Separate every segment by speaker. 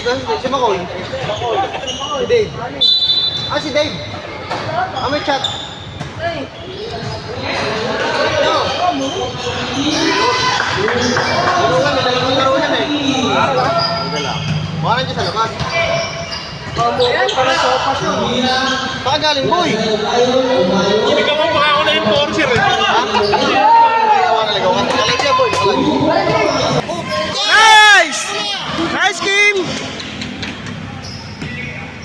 Speaker 1: Si Makoy. Si Dave. Ah, si Dave. Ah, may chat. No. Laro yan eh. Baka nandiyan sa labas. Parang sopas yun. Saan galing, boy?
Speaker 2: Hindi ka mo baka ako na enforcer eh.
Speaker 1: Nice! Nice, Kim!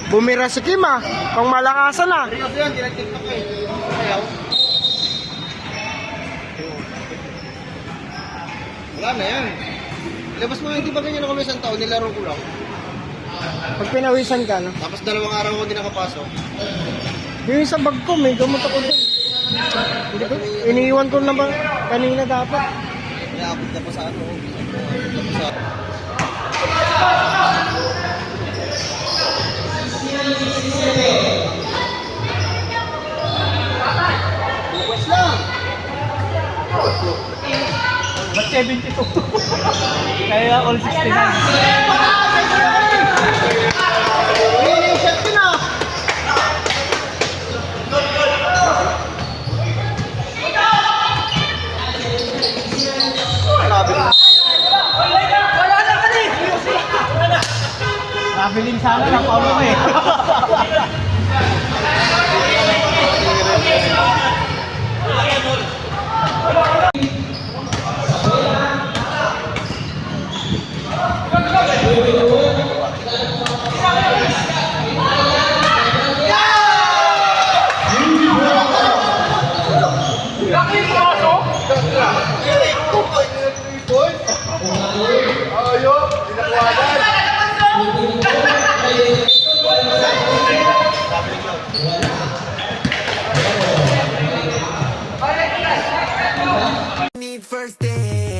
Speaker 1: Bumira si Kim ah. Pang malakasan ah. Seryoso yan, tinag-tiktok eh. Ayaw. Wala na yan. Labas mo, hindi ba ganyan ako may isang taon, nilaro ko lang.
Speaker 3: Pag pinawisan ka, no?
Speaker 1: Tapos 2 araw ko hindi nakapasok.
Speaker 3: Yung sa bag ko, may gamot ako dun. Hindi ko, iniiwan ko naman kanina dapat.
Speaker 1: Naabot na pa sa ano. Bukas lang.
Speaker 2: Ba't 72? Kaya all 69.
Speaker 1: Shot ko na.
Speaker 2: Traveling sana lang ako eh.
Speaker 4: Me first day.